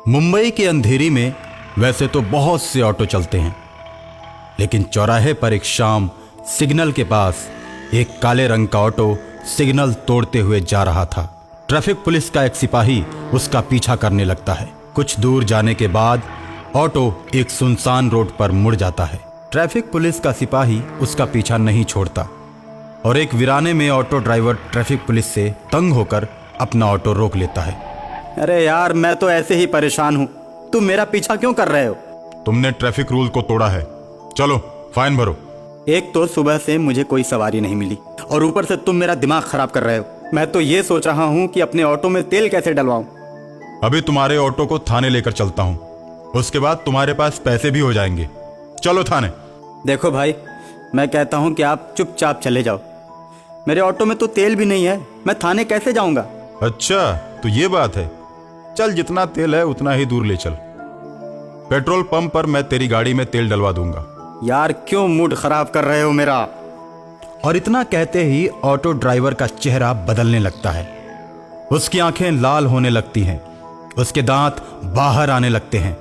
मुंबई के अंधेरी में वैसे तो बहुत से ऑटो चलते हैं, लेकिन चौराहे पर एक शाम सिग्नल के पास एक काले रंग का ऑटो सिग्नल तोड़ते हुए जा रहा था। ट्रैफिक पुलिस का एक सिपाही उसका पीछा करने लगता है। कुछ दूर जाने के बाद ऑटो एक सुनसान रोड पर मुड़ जाता है। ट्रैफिक पुलिस का सिपाही उसका पीछा नहीं छोड़ता और एक वीराने में ऑटो ड्राइवर ट्रैफिक पुलिस से तंग होकर अपना ऑटो रोक लेता है। अरे यार, मैं तो ऐसे ही परेशान हूँ, तुम मेरा पीछा क्यों कर रहे हो? तुमने ट्रैफिक रूल को तोड़ा है, चलो फाइन भरो। एक तो सुबह से मुझे कोई सवारी नहीं मिली और ऊपर से तुम मेरा दिमाग खराब कर रहे हो। मैं तो ये सोच रहा हूँ कि अपने ऑटो में तेल कैसे डलवाऊं। अभी तुम्हारे ऑटो को थाने लेकर चलता हूँ, उसके बाद तुम्हारे पास पैसे भी हो जाएंगे। चलो थाने। देखो भाई, मैं कहता हूँ कि आप चुपचाप चले जाओ। मेरे ऑटो में तो तेल भी नहीं है, मैं थाने कैसे जाऊंगा? अच्छा तो ये बात है, चल जितना तेल है उतना ही दूर ले चल। पेट्रोल पंप पर मैं तेरी गाड़ी में तेल डलवा दूंगा। यार क्यों मूड खराब कर रहे हो मेरा? और इतना कहते ही ऑटो ड्राइवर का चेहरा बदलने लगता है। उसकी आंखें लाल होने लगती हैं, उसके दांत बाहर आने लगते हैं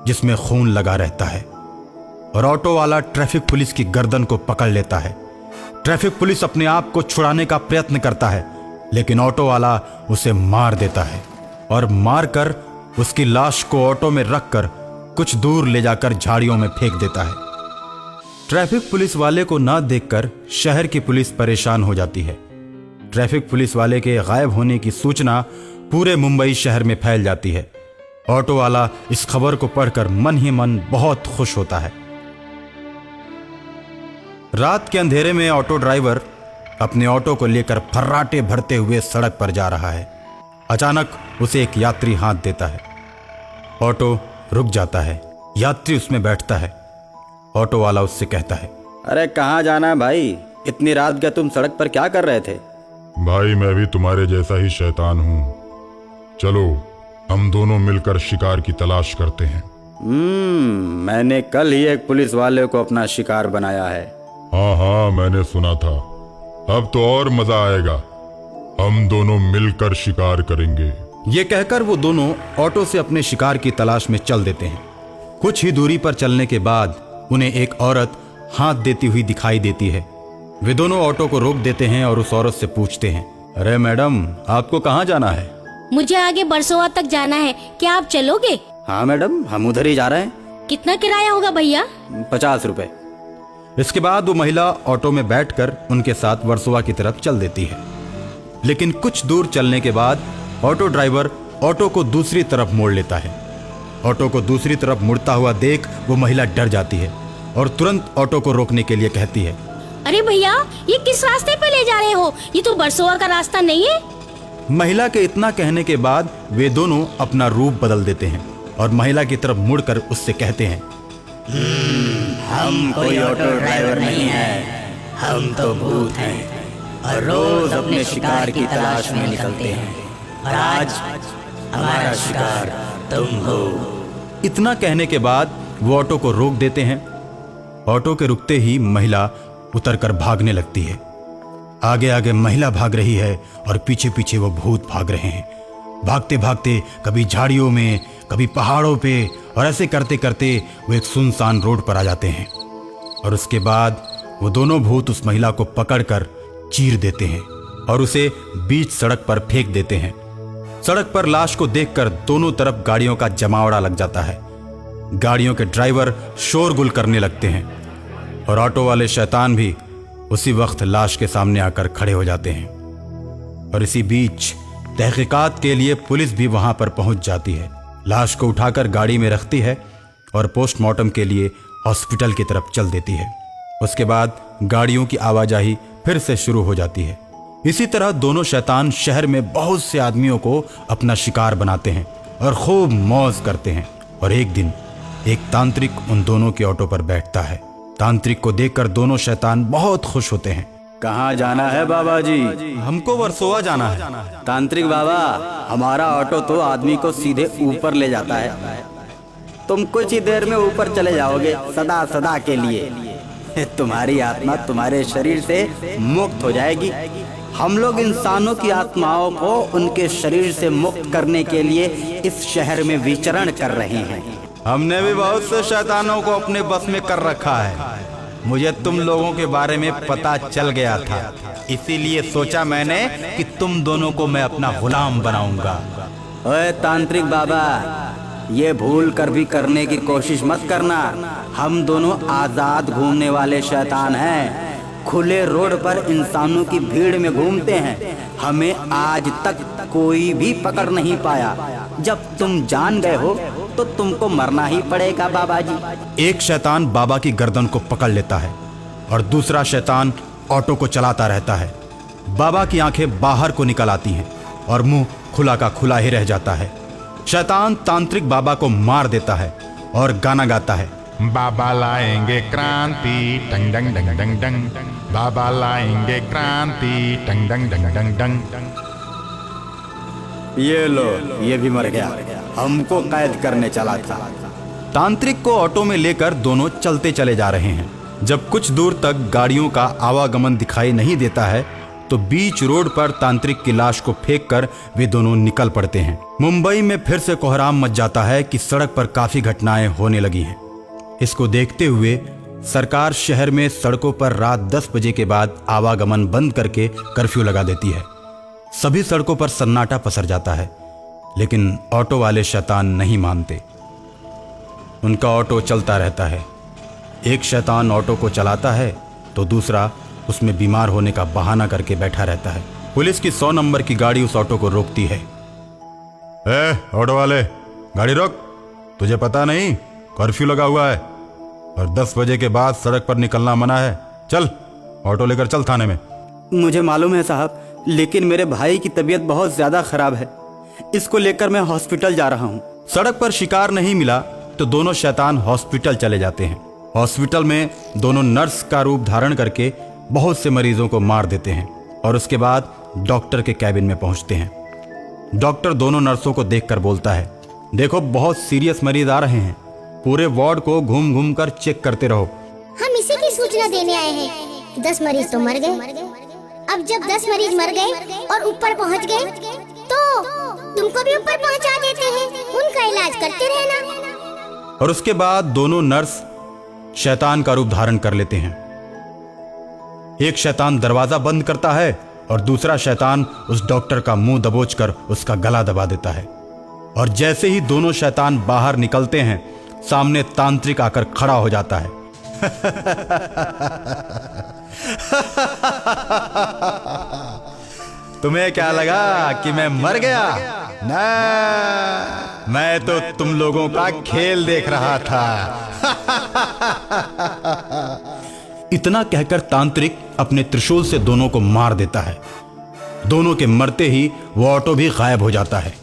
जिसमें खून लगा रहता है, और ऑटो वाला ट्रैफिक पुलिस की गर्दन को पकड़ लेता है। ट्रैफिक पुलिस अपने आप को छुड़ाने का प्रयत्न करता है, लेकिन ऑटो वाला उसे मार देता है और मारकर उसकी लाश को ऑटो में रखकर कुछ दूर ले जाकर झाड़ियों में फेंक देता है। ट्रैफिक पुलिस वाले को ना देखकर शहर की पुलिस परेशान हो जाती है। ट्रैफिक पुलिस वाले के गायब होने की सूचना पूरे मुंबई शहर में फैल जाती है। ऑटो वाला इस खबर को पढ़कर मन ही मन बहुत खुश होता है। रात के अंधेरे में ऑटो ड्राइवर अपने ऑटो को लेकर फर्राटे भरते हुए सड़क पर जा रहा है। अचानक उसे एक यात्री हाथ देता है। ऑटो रुक जाता है, यात्री उसमें बैठता है। ऑटो वाला उससे कहता है, अरे कहाँ जाना है भाई? इतनी रात का तुम सड़क पर क्या कर रहे थे? भाई मैं भी तुम्हारे जैसा ही शैतान हूँ, चलो हम दोनों मिलकर शिकार की तलाश करते हैं। मैंने कल ही एक पुलिस वाले को अपना शिकार बनाया है। हाँ मैंने सुना था। अब तो और मजा आएगा, हम दोनों मिलकर शिकार करेंगे। ये कहकर वो दोनों ऑटो से अपने शिकार की तलाश में चल देते हैं। कुछ ही दूरी पर चलने के बाद उन्हें एक औरत हाथ देती हुई दिखाई देती है। वे दोनों ऑटो को रोक देते हैं और उस औरत से पूछते हैं, अरे मैडम, आपको कहाँ जाना है? मुझे आगे बरसोवा तक जाना है, क्या आप चलोगे? हाँ मैडम, हम उधर ही जा रहे हैं। कितना किराया होगा भैया? 50 रुपए। इसके बाद वो महिला ऑटो में बैठकर उनके साथ वर्सोवा की तरफ चल देती है। लेकिन कुछ दूर चलने के बाद ऑटो ड्राइवर ऑटो को दूसरी तरफ मोड़ लेता है। ऑटो को दूसरी तरफ मुड़ता हुआ देख वो महिला डर जाती है और तुरंत ऑटो को रोकने के लिए कहती है, अरे भैया, ये किस रास्ते पे ले जा रहे हो? ये तो बरसोवा का रास्ता नहीं है। महिला के इतना कहने के बाद वे दोनों अपना रूप बदल देते हैं और महिला की तरफ मुड़कर उससे कहते हैं, हम कोई ऑटो ड्राइवर नहीं है, हम तो भूत हैं और रोज अपने शिकार की तलाश में निकलते हैं, और आज हमारा शिकार तुम हो। इतना कहने के बाद वो ऑटो को रोक देते हैं। ऑटो के रुकते ही महिला उतरकर भागने लगती है। आगे आगे महिला भाग रही है और पीछे पीछे वो भूत भाग रहे हैं। भागते भागते कभी झाड़ियों में, कभी पहाड़ों पे, और ऐसे करते करते वो एक सुनसान रोड पर आ जाते हैं। और उसके बाद वो दोनों भूत उस महिला को पकड़कर चीर देते हैं और उसे बीच सड़क पर फेंक देते हैं। सड़क पर लाश को देखकर दोनों तरफ गाड़ियों का जमावड़ा लग जाता है। गाड़ियों के ड्राइवर शोरगुल करने लगते हैं और ऑटो वाले शैतान भी उसी वक्त लाश के सामने आकर खड़े हो जाते हैं। और इसी बीच तहकीकात के लिए पुलिस भी वहां पर पहुंच जाती है। लाश को उठाकर गाड़ी में रखती है और पोस्टमार्टम के लिए हॉस्पिटल की तरफ चल देती है। उसके बाद गाड़ियों की आवाजाही फिर से शुरू हो जाती है। इसी तरह दोनों शैतान शहर में बहुत से आदमियों को अपना शिकार बनाते हैं और खूब मौज करते हैं। और एक दिन एक तांत्रिक उन दोनों के ऑटो पर बैठता है। तांत्रिक को देखकर दोनों शैतान बहुत खुश होते हैं। कहाँ जाना है बाबा जी? हमको वर्सोवा जाना है। तांत्रिक बाबा, हमारा ऑटो तो आदमी को सीधे ऊपर ले जाता है, तुम कुछ ही देर में ऊपर चले जाओगे सदा सदा के लिए। तुम्हारी आत्मा तुम्हारे शरीर से मुक्त हो जाएगी, हम लोग इंसानों की आत्माओं को उनके शरीर से मुक्त करने के लिए इस शहर में विचरण कर रहे हैं। हमने भी बहुत से शैतानों को अपने बस में कर रखा है। मुझे तुम लोगों के बारे में पता चल गया था, इसीलिए सोचा मैंने कि तुम दोनों को मैं अपना गुलाम बनाऊंगा। ओए तांत्रिक बाबा, ये भूल कर भी करने की कोशिश मत करना। हम दोनों आजाद घूमने वाले शैतान हैं, खुले रोड पर इंसानों की भीड़ में घूमते हैं। हमें आज तक कोई भी पकड़ नहीं पाया। जब तुम जान गए हो तो तुमको मरना ही पड़ेगा बाबा जी। एक शैतान बाबा की गर्दन को पकड़ लेता है और दूसरा शैतान ऑटो को चलाता रहता है। बाबा की आंखें बाहर को निकल आती हैं और मुंह खुला का खुला ही रह जाता है। शैतान तांत्रिक बाबा को मार देता है और गाना गाता है, बाबा लाएंगे क्रांति टंग डंग डंग डंग डंग, बाबा लाएंगे क्रांति टंग डंग डंग डंग डंग। ये लो, ये भी मर गया, हमको कैद करने चला था। तांत्रिक को ऑटो में लेकर दोनों चलते चले जा रहे हैं। जब कुछ दूर तक गाड़ियों का आवागमन दिखाई नहीं देता है तो बीच रोड पर तांत्रिक की लाश को फेंककर वे दोनों निकल पड़ते हैं। मुंबई में फिर से कोहराम मच जाता है कि सड़क पर काफी घटनाएं होने लगी हैं। इसको देखते हुए सरकार शहर में सड़कों पर रात 10 बजे के बाद आवागमन बंद करके कर्फ्यू लगा देती है। सभी सड़कों पर सन्नाटा पसर जाता है, लेकिन ऑटो वाले शैतान नहीं मानते। उनका ऑटो चलता रहता है। एक शैतान ऑटो को चलाता है तो दूसरा उसमें बीमार होने का बहाना करके बैठा रहता है। पुलिस की 100 नंबर की गाड़ी उस ऑटो को रोकती है। ऑटो वाले, गाड़ी रोक। तुझे पता नहीं कर्फ्यू लगा हुआ है और 10 बजे के बाद सड़क पर निकलना मना है। चल ऑटो लेकर चल थाने में। मुझे मालूम है साहब, लेकिन मेरे भाई की तबीयत बहुत ज्यादा खराब है, इसको लेकर मैं हॉस्पिटल जा रहा हूँ। सड़क पर शिकार नहीं मिला तो दोनों शैतान हॉस्पिटल चले जाते हैं। हॉस्पिटल में दोनों नर्स का रूप धारण करके बहुत से मरीजों को मार देते हैं और उसके बाद डॉक्टर के कैबिन में पहुंचते हैं। डॉक्टर दोनों नर्सों को देखकर बोलता है, देखो बहुत सीरियस मरीज आ रहे हैं, पूरे वार्ड को घूम घूम कर चेक करते रहो। हम इसी की सूचना देने आए हैं। 10 मरीज तो मर गए। अब जब 10 मरीज मर गए और ऊपर पहुंच गए तो तुमको भी ऊपर पहुंचा देते हैं, उनका इलाज करते रहना। और उसके बाद दोनों नर्स शैतान का रूप धारण कर लेते हैं। एक शैतान दरवाजा बंद करता है और दूसरा शैतान उस डॉक्टर का मुंह दबोचकर उसका गला दबा देता है। और जैसे ही दोनों शैतान बाहर निकलते हैं, सामने तांत्रिक आकर खड़ा हो जाता है। तुम्हें क्या लगा कि मैं मर गया? ना, मैं तो तुम लोगों का खेल देख रहा था। इतना कहकर तांत्रिक अपने त्रिशूल से दोनों को मार देता है। दोनों के मरते ही वो ऑटो भी गायब हो जाता है।